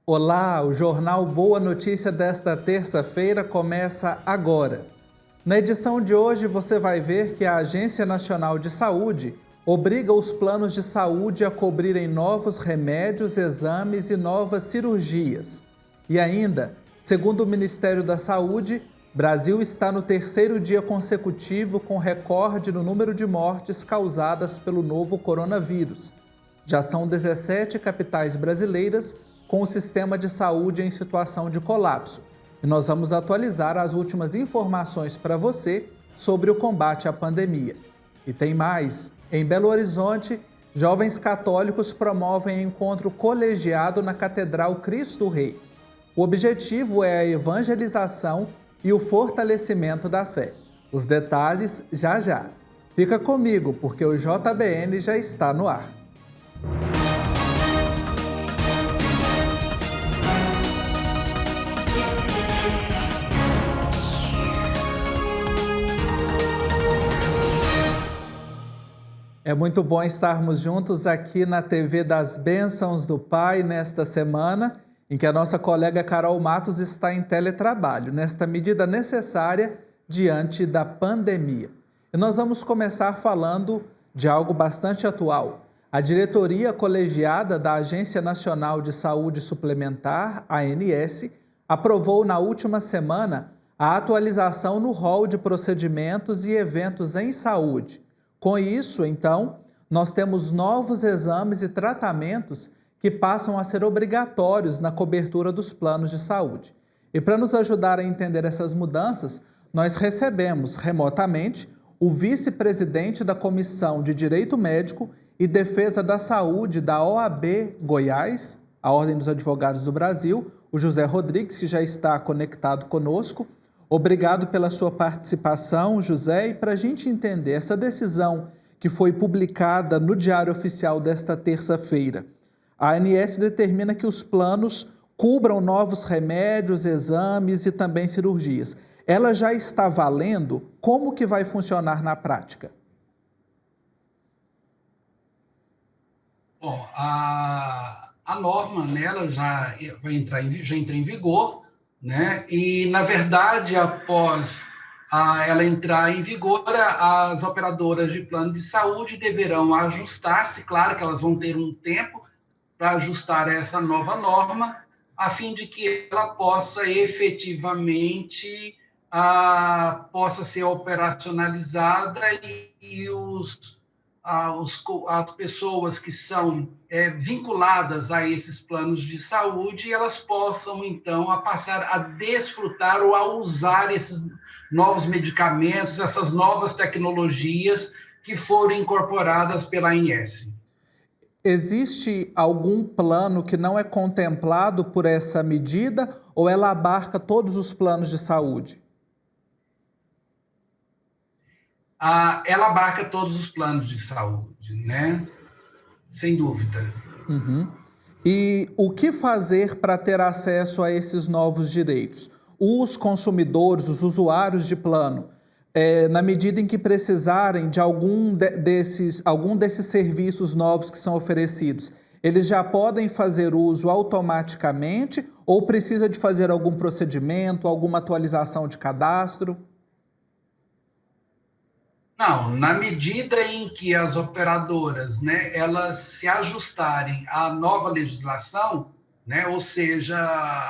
Olá, o jornal Boa Notícia desta terça-feira começa agora. Na edição de hoje você vai ver que a Agência Nacional de Saúde obriga os planos de saúde a cobrirem novos remédios, exames e novas cirurgias. E ainda, segundo o Ministério da Saúde, Brasil está no terceiro dia consecutivo com recorde no número de mortes causadas pelo novo coronavírus. Já são 17 capitais brasileiras com o sistema de saúde em situação de colapso. E nós vamos atualizar as últimas informações para você sobre o combate à pandemia. E tem mais: em Belo Horizonte, jovens católicos promovem encontro colegiado na Catedral Cristo Rei. O objetivo é a evangelização e o fortalecimento da fé. Os detalhes já já. Fica comigo, porque o JBN já está no ar. É muito bom estarmos juntos aqui na TV das Bênçãos do Pai nesta semana, em que a nossa colega Carol Matos está em teletrabalho, nesta medida necessária diante da pandemia. E nós vamos começar falando de algo bastante atual. A diretoria colegiada da Agência Nacional de Saúde Suplementar, ANS, aprovou na última semana a atualização no rol de procedimentos e eventos em saúde. Com isso, então, nós temos novos exames e tratamentos que passam a ser obrigatórios na cobertura dos planos de saúde. E para nos ajudar a entender essas mudanças, nós recebemos remotamente o vice-presidente da Comissão de Direito Médico e Defesa da Saúde da OAB Goiás, a Ordem dos Advogados do Brasil, o José Rodrigues, que já está conectado conosco. Obrigado pela sua participação, José, e para a gente entender essa decisão que foi publicada no Diário Oficial desta terça-feira. A ANS determina que os planos cubram novos remédios, exames e também cirurgias. Ela já está valendo? Como que vai funcionar na prática? Bom, a norma nela já entra em vigor, né? E, na verdade, após ela entrar em vigor, as operadoras de plano de saúde deverão ajustar-se, claro que elas vão ter um tempo para ajustar essa nova norma, a fim de que ela possa efetivamente possa ser operacionalizada e as pessoas que são vinculadas a esses planos de saúde, elas possam, então, passar a desfrutar ou a usar esses novos medicamentos, essas novas tecnologias que foram incorporadas pela ANS. Existe algum plano que não é contemplado por essa medida ou ela abarca todos os planos de saúde? Ela abarca todos os planos de saúde, né? Sem dúvida. Uhum. E o que fazer para ter acesso a esses novos direitos? Os consumidores, os usuários de plano, na medida em que precisarem de algum desses serviços novos que são oferecidos, eles já podem fazer uso automaticamente ou precisa de fazer algum procedimento, alguma atualização de cadastro? Não, na medida em que as operadoras, né, elas se ajustarem à nova legislação, né, ou seja,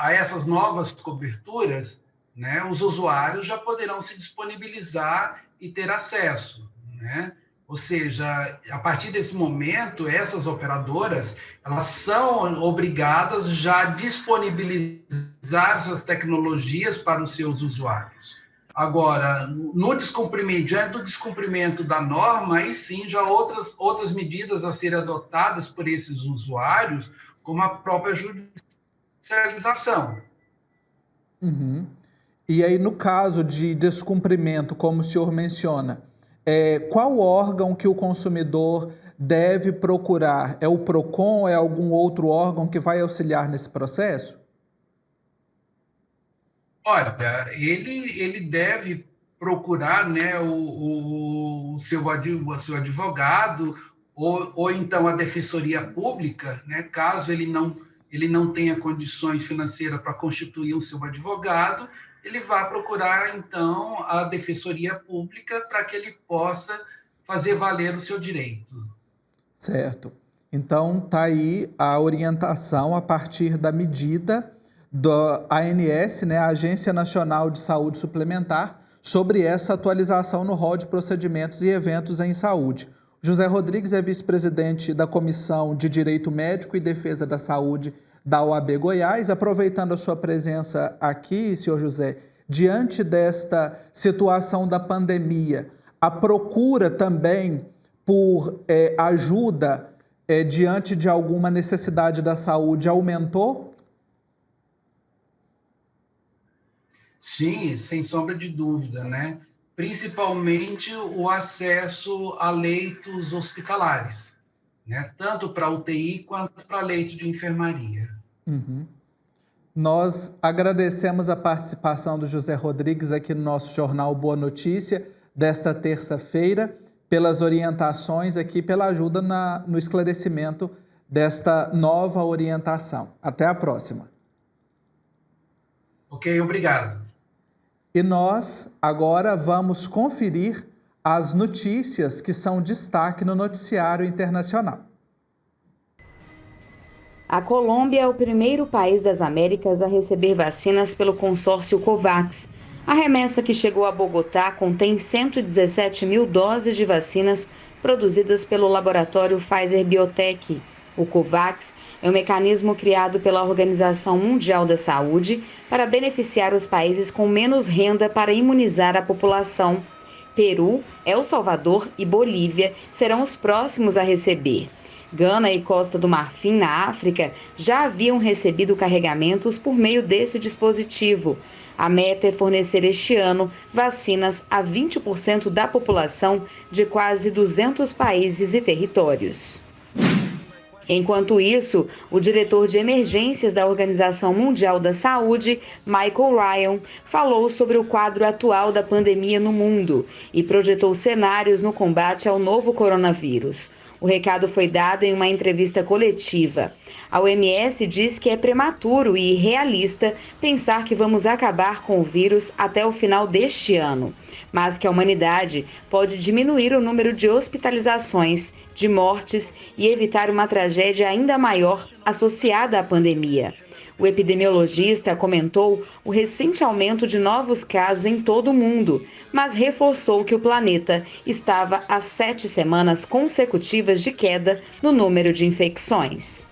a essas novas coberturas, né, os usuários já poderão se disponibilizar e ter acesso, né? Ou seja, a partir desse momento, essas operadoras, elas são obrigadas já a disponibilizar essas tecnologias para os seus usuários. Agora, no descumprimento, diante do descumprimento da norma, aí sim já outras medidas a serem adotadas por esses usuários, como a própria judicialização. Uhum. E aí, no caso de descumprimento, como o senhor menciona, qual órgão que o consumidor deve procurar? É o PROCON? É algum outro órgão que vai auxiliar nesse processo? Olha, ele deve procurar, né, o seu advogado ou então a defensoria pública, né, caso ele ele não tenha condições financeiras para constituir o seu advogado, ele vai procurar, então, a Defensoria Pública para que ele possa fazer valer o seu direito. Certo. Então, está aí a orientação a partir da medida da ANS, né, a Agência Nacional de Saúde Suplementar, sobre essa atualização no rol de procedimentos e eventos em saúde. José Rodrigues é vice-presidente da Comissão de Direito Médico e Defesa da Saúde da OAB Goiás. Aproveitando a sua presença aqui, senhor José, diante desta situação da pandemia, a procura também por ajuda diante de alguma necessidade da saúde aumentou? Sim, sem sombra de dúvida, né? Principalmente o acesso a leitos hospitalares, né? Tanto para UTI quanto para leito de enfermaria. Uhum. Nós agradecemos a participação do José Rodrigues aqui no nosso jornal Boa Notícia desta terça-feira, pelas orientações aqui, pela ajuda no esclarecimento desta nova orientação. Até a próxima. Ok, obrigado. E nós agora vamos conferir as notícias que são destaque no noticiário internacional. A Colômbia é o primeiro país das Américas a receber vacinas pelo consórcio COVAX. A remessa que chegou a Bogotá contém 117 mil doses de vacinas produzidas pelo laboratório Pfizer Biotech. O COVAX é um mecanismo criado pela Organização Mundial da Saúde para beneficiar os países com menos renda para imunizar a população. Peru, El Salvador e Bolívia serão os próximos a receber. Gana e Costa do Marfim, na África, já haviam recebido carregamentos por meio desse dispositivo. A meta é fornecer este ano vacinas a 20% da população de quase 200 países e territórios. Enquanto isso, o diretor de emergências da Organização Mundial da Saúde, Michael Ryan, falou sobre o quadro atual da pandemia no mundo e projetou cenários no combate ao novo coronavírus. O recado foi dado em uma entrevista coletiva. A OMS diz que é prematuro e irrealista pensar que vamos acabar com o vírus até o final deste ano, mas que a humanidade pode diminuir o número de hospitalizações, de mortes e evitar uma tragédia ainda maior associada à pandemia. O epidemiologista comentou o recente aumento de novos casos em todo o mundo, mas reforçou que o planeta estava há 7 semanas consecutivas de queda no número de infecções.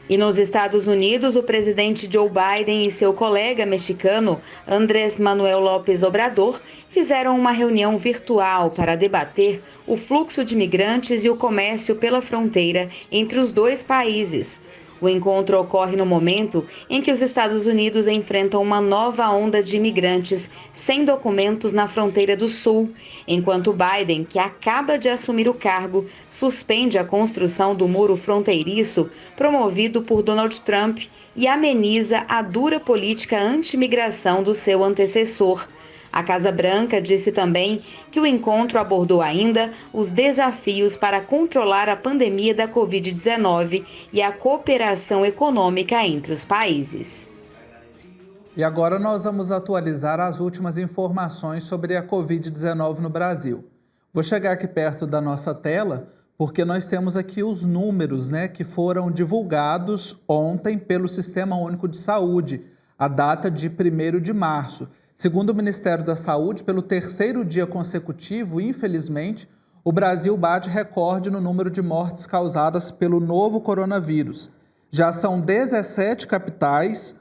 E nos Estados Unidos, o presidente Joe Biden e seu colega mexicano, Andrés Manuel López Obrador, fizeram uma reunião virtual para debater o fluxo de imigrantes e o comércio pela fronteira entre os dois países. O encontro ocorre no momento em que os Estados Unidos enfrentam uma nova onda de imigrantes sem documentos na fronteira do Sul, enquanto Biden, que acaba de assumir o cargo, suspende a construção do muro fronteiriço promovido por Donald Trump e ameniza a dura política anti-imigração do seu antecessor. A Casa Branca disse também que o encontro abordou ainda os desafios para controlar a pandemia da Covid-19 e a cooperação econômica entre os países. E agora nós vamos atualizar as últimas informações sobre a Covid-19 no Brasil. Vou chegar aqui perto da nossa tela, porque nós temos aqui os números, que foram divulgados ontem pelo Sistema Único de Saúde, a data de 1º de março. Segundo o Ministério da Saúde, pelo 3º dia consecutivo, infelizmente, o Brasil bate recorde no número de mortes causadas pelo novo coronavírus. Já são 17 capitais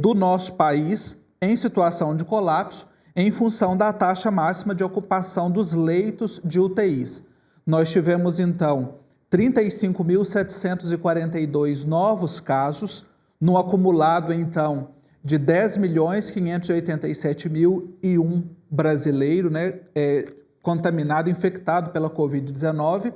do nosso país em situação de colapso, em função da taxa máxima de ocupação dos leitos de UTIs. Nós tivemos, então, 35.742 novos casos, no acumulado, então, de 10.587.001 brasileiro, contaminado, infectado pela Covid-19.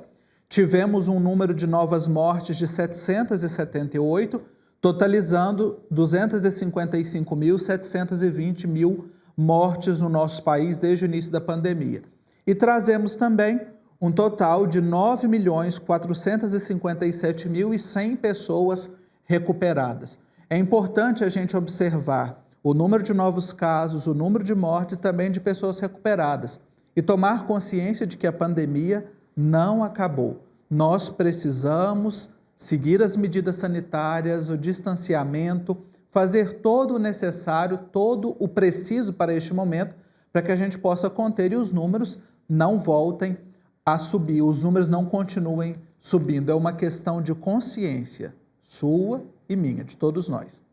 Tivemos um número de novas mortes de 778, totalizando 255.720 mortes no nosso país desde o início da pandemia. E trazemos também um total de 9.457.100 pessoas recuperadas. É importante a gente observar o número de novos casos, o número de mortes e também de pessoas recuperadas e tomar consciência de que a pandemia não acabou. Nós precisamos seguir as medidas sanitárias, o distanciamento, fazer todo o necessário, todo o preciso para este momento, para que a gente possa conter e os números não voltem a subir, os números não continuem subindo. É uma questão de consciência sua e minha, de todos nós.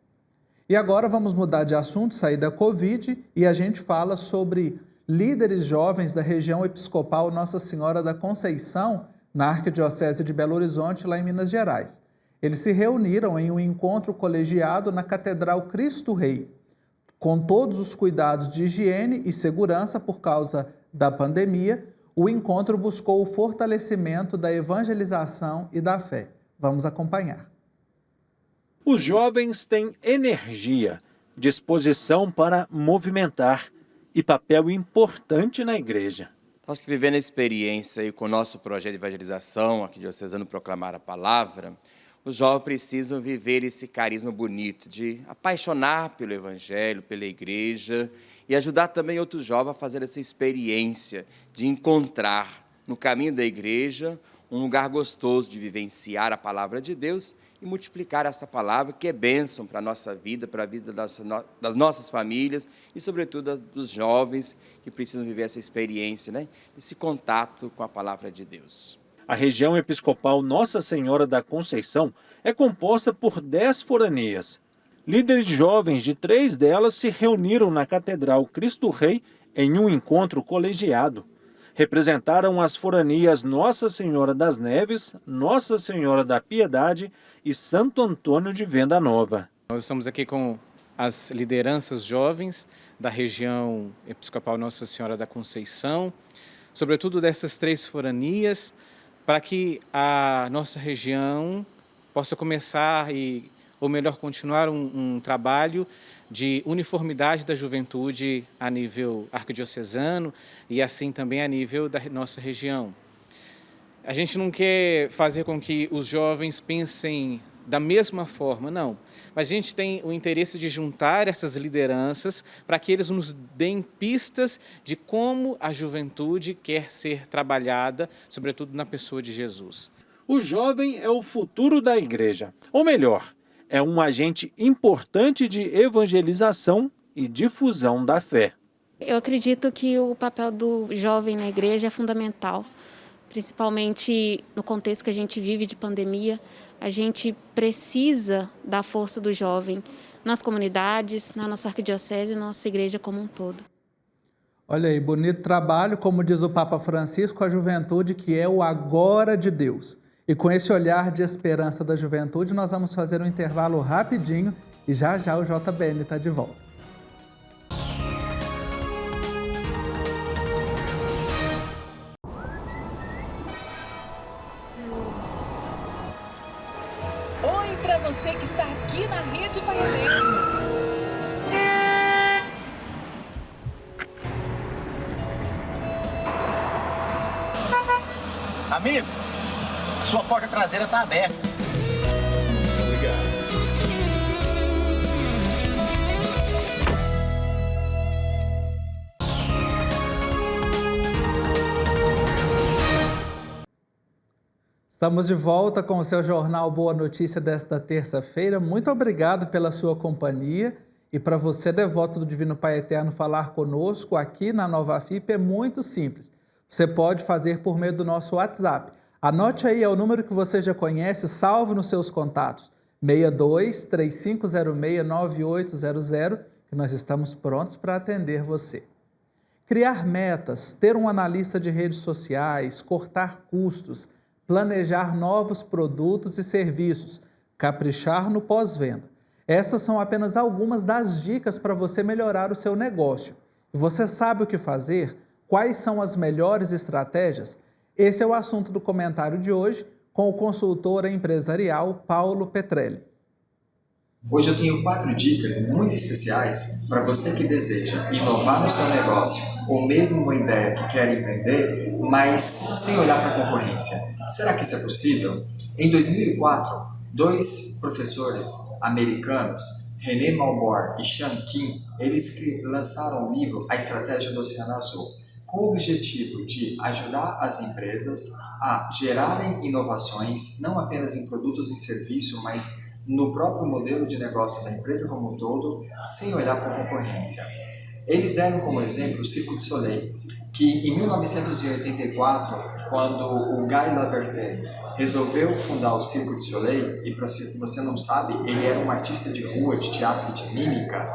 E agora vamos mudar de assunto, sair da Covid, e a gente fala sobre líderes jovens da região episcopal Nossa Senhora da Conceição, na Arquidiocese de Belo Horizonte, lá em Minas Gerais. Eles se reuniram em um encontro colegiado na Catedral Cristo Rei, com todos os cuidados de higiene e segurança por causa da pandemia. O encontro buscou o fortalecimento da evangelização e da fé. Vamos acompanhar. Os jovens têm energia, disposição para movimentar e papel importante na igreja. Nós que vivendo a experiência e com o nosso projeto de evangelização, aqui diocesano Proclamar a Palavra, os jovens precisam viver esse carisma bonito de apaixonar pelo Evangelho, pela igreja e ajudar também outros jovens a fazer essa experiência de encontrar no caminho da igreja um lugar gostoso de vivenciar a Palavra de Deus e multiplicar essa palavra que é bênção para a nossa vida, para a vida das nossas famílias e, sobretudo, dos jovens que precisam viver essa experiência, né? Esse contato com a palavra de Deus. A região episcopal Nossa Senhora da Conceição é composta por 10 foranias. Líderes jovens de 3 delas se reuniram na Catedral Cristo Rei em um encontro colegiado. Representaram as foranias Nossa Senhora das Neves, Nossa Senhora da Piedade e Santo Antônio de Venda Nova. Nós estamos aqui com as lideranças jovens da região episcopal Nossa Senhora da Conceição, sobretudo dessas 3 foranias, para que a nossa região possa começar ou melhor, continuar um trabalho de uniformidade da juventude a nível arquidiocesano e assim também a nível da nossa região. A gente não quer fazer com que os jovens pensem da mesma forma, não. Mas a gente tem o interesse de juntar essas lideranças para que eles nos deem pistas de como a juventude quer ser trabalhada, sobretudo na pessoa de Jesus. O jovem é o futuro da igreja, ou melhor, é um agente importante de evangelização e difusão da fé. Eu acredito que o papel do jovem na igreja é fundamental, principalmente no contexto que a gente vive de pandemia. A gente precisa da força do jovem nas comunidades, na nossa arquidiocese e na nossa igreja como um todo. Olha aí, bonito trabalho, como diz o Papa Francisco, a juventude que é o agora de Deus. E com esse olhar de esperança da juventude, nós vamos fazer um intervalo rapidinho e já já o JBN está de volta. Oi para você que está aqui na Rede Paianeiro. Amigo, sua porta traseira está aberta. Obrigado. Estamos de volta com o seu jornal Boa Notícia desta terça-feira. Muito obrigado pela sua companhia. E para você, devoto do Divino Pai Eterno, falar conosco aqui na Nova FIP é muito simples. Você pode fazer por meio do nosso WhatsApp. Anote aí, é o número que você já conhece, salve nos seus contatos. 62-3506-9800, que nós estamos prontos para atender você. Criar metas, ter um analista de redes sociais, cortar custos, planejar novos produtos e serviços, caprichar no pós-venda. Essas são apenas algumas das dicas para você melhorar o seu negócio. E você sabe o que fazer? Quais são as melhores estratégias? Esse é o assunto do comentário de hoje com o consultor empresarial Paulo Petrelli. Hoje eu tenho 4 dicas muito especiais para você que deseja inovar no seu negócio ou mesmo uma ideia que quer empreender, mas sem olhar para a concorrência. Será que isso é possível? Em 2004, 2 professores americanos, René Malbord e Sean Kim, eles lançaram um livro, A Estratégia do Oceano Azul, com o objetivo de ajudar as empresas a gerarem inovações, não apenas em produtos e serviços, mas no próprio modelo de negócio da empresa como um todo, sem olhar para a concorrência. Eles deram como exemplo o Cirque du Soleil, que em 1984, quando o Guy Laberté resolveu fundar o Cirque du Soleil, e para se você não sabe, ele era um artista de rua, de teatro e de mímica,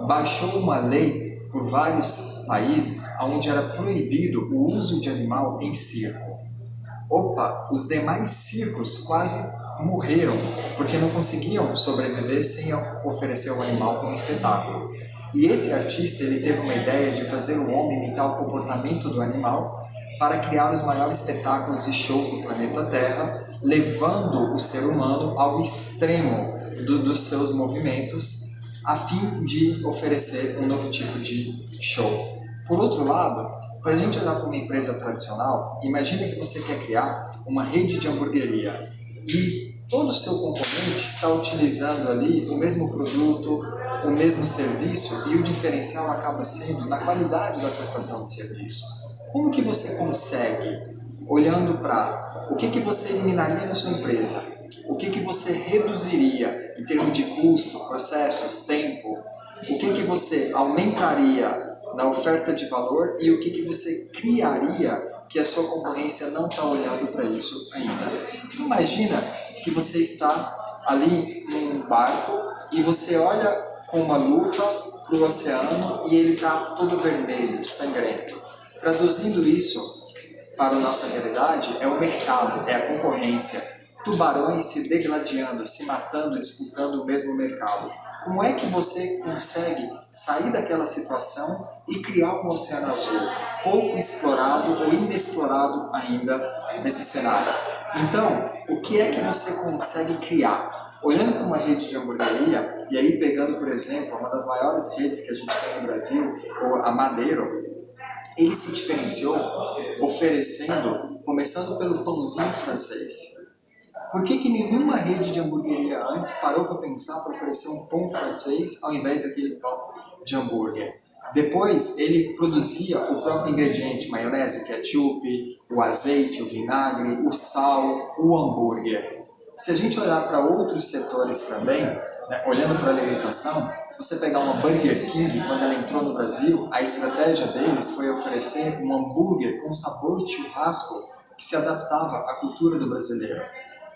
baixou uma lei por vários países onde era proibido o uso de animal em circo. Os demais circos quase morreram porque não conseguiam sobreviver sem oferecer o animal como espetáculo. E esse artista ele teve uma ideia de fazer o homem imitar o comportamento do animal para criar os maiores espetáculos e shows do planeta Terra, levando o ser humano ao extremo dos seus movimentos, a fim de oferecer um novo tipo de show. Por outro lado, para a gente olhar para uma empresa tradicional, imagine que você quer criar uma rede de hamburgueria e todo o seu concorrente está utilizando ali o mesmo produto, o mesmo serviço, e o diferencial acaba sendo na qualidade da prestação de serviço. Como que você consegue, olhando para o que você eliminaria na sua empresa, o que você reduziria em termos de custo, processos, tempo, o que você aumentaria na oferta de valor e o que você criaria que a sua concorrência não está olhando para isso ainda. Imagina que você está ali num barco e você olha com uma lupa para o oceano e ele está todo vermelho, sangrento. Traduzindo isso para a nossa realidade, é o mercado, é a concorrência. Tubarões se degladiando, se matando, disputando o mesmo mercado. Como é que você consegue sair daquela situação e criar um oceano azul pouco explorado ou inexplorado ainda nesse cenário? Então, o que é que você consegue criar? Olhando para uma rede de hamburgueria, e aí pegando, por exemplo, uma das maiores redes que a gente tem no Brasil, a Madeiro, ele se diferenciou oferecendo, começando pelo pãozinho francês. Por que nenhuma rede de hamburgueria antes parou para pensar para oferecer um pão francês ao invés daquele pão de hambúrguer? Depois, ele produzia o próprio ingrediente, maionese, ketchup, o azeite, o vinagre, o sal, o hambúrguer. Se a gente olhar para outros setores também, né, olhando para a alimentação, se você pegar uma Burger King, quando ela entrou no Brasil, a estratégia deles foi oferecer um hambúrguer com sabor de churrasco que se adaptava à cultura do brasileiro.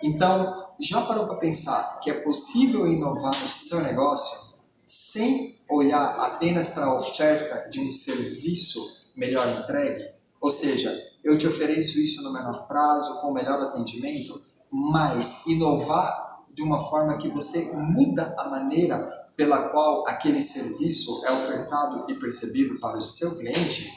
Então, já parou para pensar que é possível inovar no seu negócio sem olhar apenas para a oferta de um serviço melhor entregue? Ou seja, eu te ofereço isso no menor prazo, com melhor atendimento, mas inovar de uma forma que você muda a maneira pela qual aquele serviço é ofertado e percebido para o seu cliente?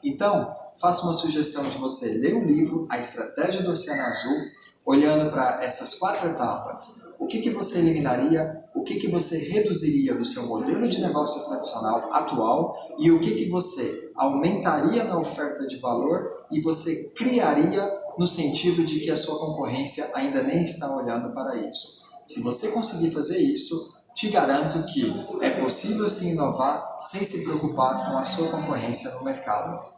Então, faço uma sugestão de você ler o livro A Estratégia do Oceano Azul, olhando para essas 4 etapas. O que você eliminaria, o que você reduziria do seu modelo de negócio tradicional atual e o que você aumentaria na oferta de valor e você criaria no sentido de que a sua concorrência ainda nem está olhando para isso. Se você conseguir fazer isso, te garanto que é possível se inovar sem se preocupar com a sua concorrência no mercado.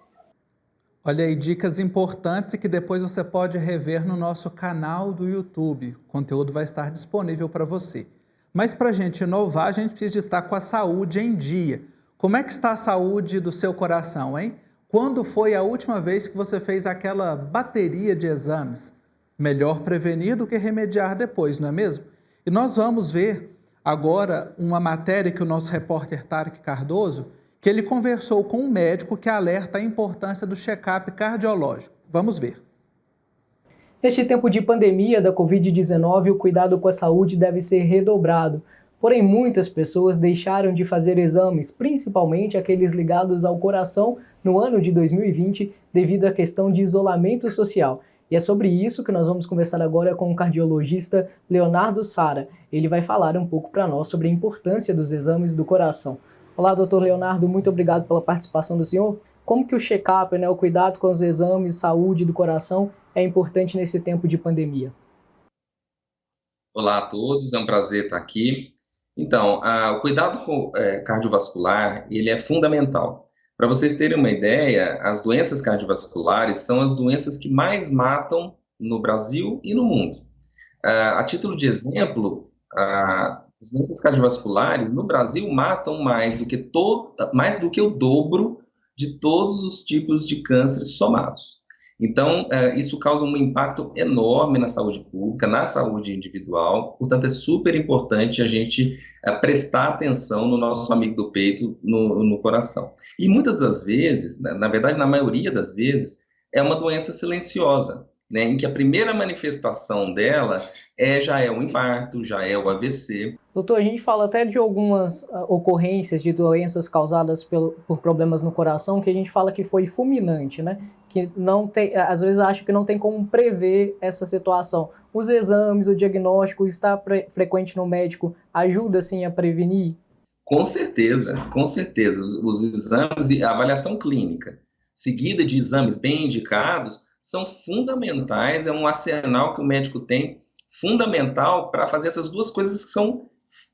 Olha aí, dicas importantes e que depois você pode rever no nosso canal do YouTube. O conteúdo vai estar disponível para você. Mas para a gente inovar, a gente precisa estar com a saúde em dia. Como é que está a saúde do seu coração, hein? Quando foi a última vez que você fez aquela bateria de exames? Melhor prevenir do que remediar depois, não é mesmo? E nós vamos ver agora uma matéria que o nosso repórter Tarek Cardoso, que ele conversou com um médico que alerta a importância do check-up cardiológico. Vamos ver. Neste tempo de pandemia da Covid-19, o cuidado com a saúde deve ser redobrado. Porém, muitas pessoas deixaram de fazer exames, principalmente aqueles ligados ao coração, no ano de 2020, devido à questão de isolamento social. E é sobre isso que nós vamos conversar agora com o cardiologista Leonardo Sara. Ele vai falar um pouco para nós sobre a importância dos exames do coração. Olá, doutor Leonardo, muito obrigado pela participação do senhor. Como que o check-up, o cuidado com os exames de saúde do coração é importante nesse tempo de pandemia? Olá a todos, é um prazer estar aqui. Então, o cuidado cardiovascular, ele é fundamental. Para vocês terem uma ideia, as doenças cardiovasculares são as doenças que mais matam no Brasil e no mundo. A título de exemplo, as doenças cardiovasculares no Brasil matam mais do que o dobro de todos os tipos de câncer somados. Então, isso causa um impacto enorme na saúde pública, na saúde individual, portanto, é super importante a gente prestar atenção no nosso amigo do peito, no coração. E muitas das vezes, na verdade, na maioria das vezes, é uma doença silenciosa, né, em que a primeira manifestação dela já é o infarto, já é o AVC. Doutor, a gente fala até de algumas ocorrências de doenças causadas por problemas no coração, que a gente fala que foi fulminante, né? Que não tem, às vezes acha que não tem como prever essa situação. Os exames, o diagnóstico, estar frequente no médico, ajuda sim a prevenir? Com certeza, com certeza. Os exames e a avaliação clínica, seguida de exames bem indicados, são fundamentais, é um arsenal que o médico tem, fundamental para fazer essas duas coisas que são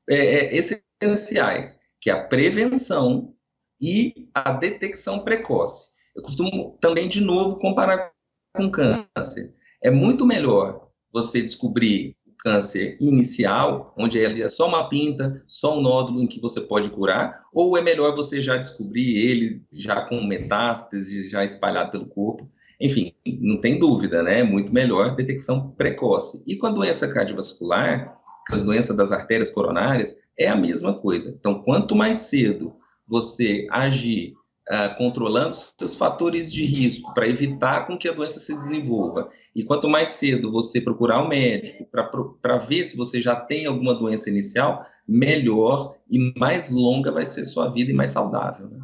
essenciais, que é a prevenção e a detecção precoce. Eu costumo também, de novo, comparar com câncer. É muito melhor você descobrir o câncer inicial, onde ele é só uma pinta, só um nódulo em que você pode curar, ou é melhor você já descobrir ele já com metástase, já espalhado pelo corpo. Enfim, não tem dúvida, né? É muito melhor detecção precoce. E com a doença cardiovascular, com as doenças das artérias coronárias, é a mesma coisa. Então, quanto mais cedo você agir controlando seus fatores de risco para evitar com que a doença se desenvolva, e quanto mais cedo você procurar um médico para ver se você já tem alguma doença inicial, melhor e mais longa vai ser sua vida e mais saudável, né?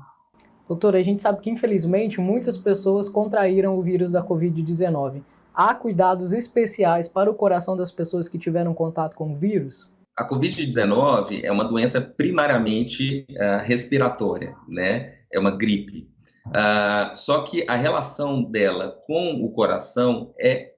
Doutor, a gente sabe que, infelizmente, muitas pessoas contraíram o vírus da Covid-19. Há cuidados especiais para o coração das pessoas que tiveram contato com o vírus? A Covid-19 é uma doença primariamente respiratória, né? É uma gripe. Só que a relação dela com o coração é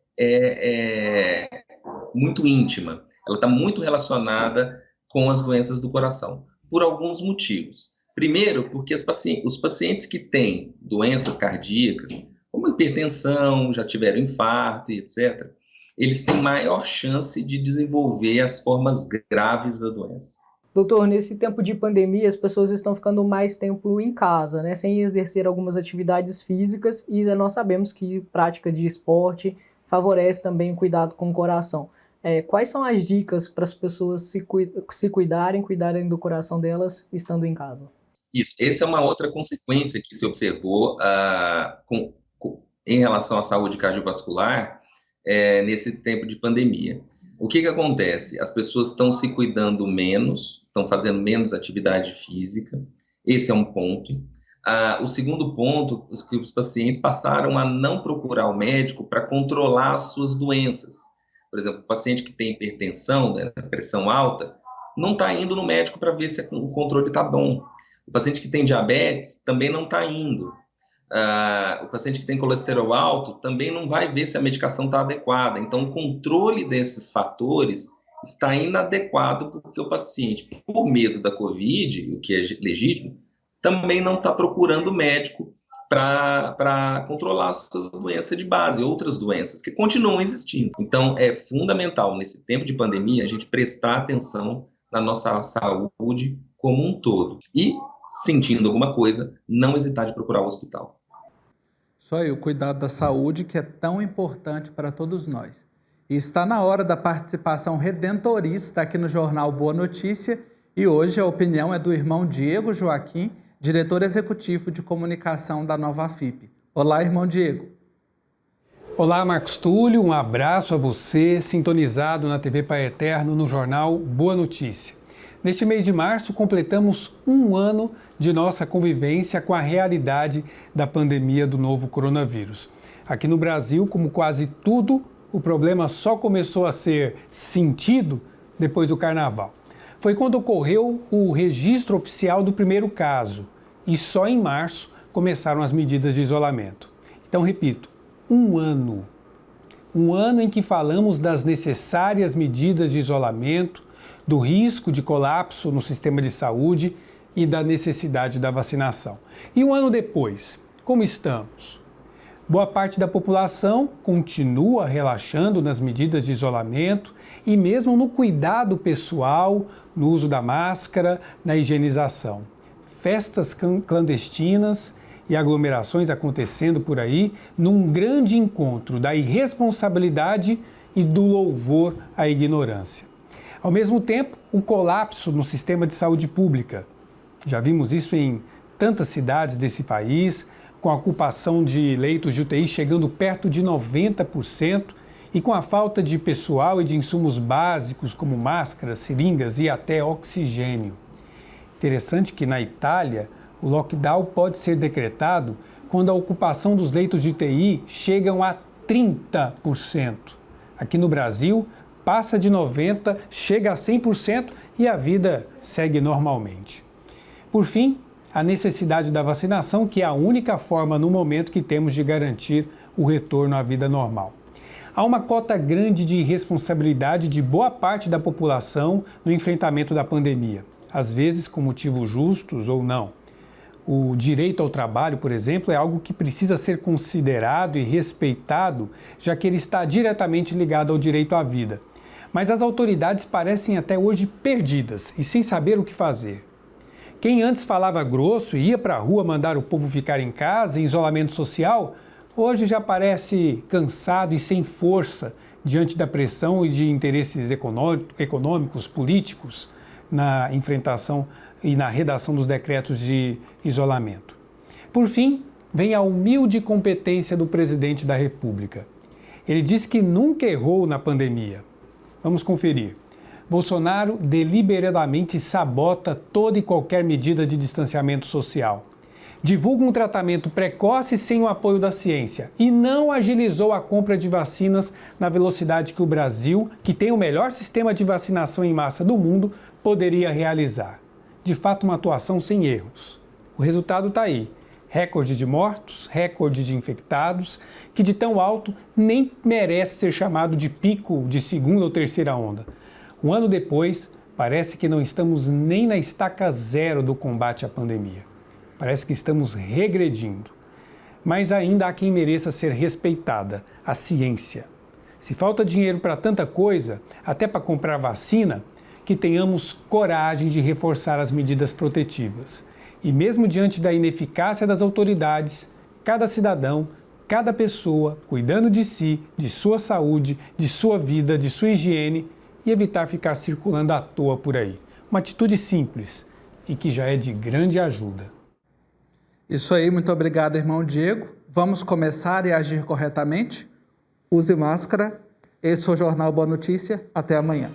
muito íntima. Ela está muito relacionada com as doenças do coração, por alguns motivos. Primeiro, porque os pacientes que têm doenças cardíacas, como hipertensão, já tiveram infarto e etc., eles têm maior chance de desenvolver as formas graves da doença. Doutor, nesse tempo de pandemia, as pessoas estão ficando mais tempo em casa, né, sem exercer algumas atividades físicas, e nós sabemos que prática de esporte favorece também o cuidado com o coração. Quais são as dicas para as pessoas se cuidarem do coração delas estando em casa? Isso, essa é uma outra consequência que se observou em relação à saúde cardiovascular nesse tempo de pandemia. O que acontece? As pessoas estão se cuidando menos, estão fazendo menos atividade física, esse é um ponto. O segundo ponto é que os pacientes passaram a não procurar o médico para controlar as suas doenças. Por exemplo, o paciente que tem hipertensão, né, pressão alta, não está indo no médico para ver se o controle está bom. O paciente que tem diabetes também não está indo. O paciente que tem colesterol alto também não vai ver se a medicação está adequada. Então, o controle desses fatores está inadequado porque o paciente, por medo da Covid, o que é legítimo, também não está procurando o médico para controlar a sua doença de base, outras doenças que continuam existindo. Então, é fundamental, nesse tempo de pandemia, a gente prestar atenção na nossa saúde como um todo. E, sentindo alguma coisa, não hesitar de procurar o hospital. Isso aí, o cuidado da saúde que é tão importante para todos nós. E está na hora da participação redentorista aqui no Jornal Boa Notícia, e hoje a opinião é do irmão Diego Joaquim, diretor executivo de comunicação da Nova FIP. Olá, irmão Diego. Olá, Marcos Túlio, um abraço a você, sintonizado na TV Pai Eterno no Jornal Boa Notícia. Neste mês de março, completamos um ano de nossa convivência com a realidade da pandemia do novo coronavírus. Aqui no Brasil, como quase tudo, o problema só começou a ser sentido depois do Carnaval. Foi quando ocorreu o registro oficial do primeiro caso e só em março começaram as medidas de isolamento. Então, repito, um ano em que falamos das necessárias medidas de isolamento, do risco de colapso no sistema de saúde e da necessidade da vacinação. E um ano depois, como estamos? Boa parte da população continua relaxando nas medidas de isolamento e mesmo no cuidado pessoal, no uso da máscara, na higienização. Festas clandestinas e aglomerações acontecendo por aí num grande encontro da irresponsabilidade e do louvor à ignorância. Ao mesmo tempo, o colapso no sistema de saúde pública. Já vimos isso em tantas cidades desse país, com a ocupação de leitos de UTI chegando perto de 90% e com a falta de pessoal e de insumos básicos como máscaras, seringas e até oxigênio. Interessante que na Itália, o lockdown pode ser decretado quando a ocupação dos leitos de UTI chegam a 30%. Aqui no Brasil, passa de 90%, chega a 100% e a vida segue normalmente. Por fim, a necessidade da vacinação, que é a única forma no momento que temos de garantir o retorno à vida normal. Há uma cota grande de irresponsabilidade de boa parte da população no enfrentamento da pandemia, às vezes com motivos justos ou não. O direito ao trabalho, por exemplo, é algo que precisa ser considerado e respeitado, já que ele está diretamente ligado ao direito à vida. Mas as autoridades parecem até hoje perdidas e sem saber o que fazer. Quem antes falava grosso e ia para a rua mandar o povo ficar em casa, em isolamento social, hoje já parece cansado e sem força diante da pressão e de interesses econômicos, políticos, na enfrentação e na redação dos decretos de isolamento. Por fim, vem a humilde competência do presidente da República. Ele diz que nunca errou na pandemia. Vamos conferir. Bolsonaro deliberadamente sabota toda e qualquer medida de distanciamento social. Divulga um tratamento precoce sem o apoio da ciência e não agilizou a compra de vacinas na velocidade que o Brasil, que tem o melhor sistema de vacinação em massa do mundo, poderia realizar. De fato, uma atuação sem erros. O resultado está aí. Recorde de mortos, recorde de infectados, que de tão alto nem merece ser chamado de pico de segunda ou terceira onda. Um ano depois, parece que não estamos nem na estaca zero do combate à pandemia. Parece que estamos regredindo. Mas ainda há quem mereça ser respeitada, a ciência. Se falta dinheiro para tanta coisa, até para comprar vacina, que tenhamos coragem de reforçar as medidas protetivas. E mesmo diante da ineficácia das autoridades, cada cidadão, cada pessoa, cuidando de si, de sua saúde, de sua vida, de sua higiene, e evitar ficar circulando à toa por aí. Uma atitude simples e que já é de grande ajuda. Isso aí, muito obrigado, irmão Diego. Vamos começar e agir corretamente? Use máscara. Esse foi o Jornal Boa Notícia. Até amanhã.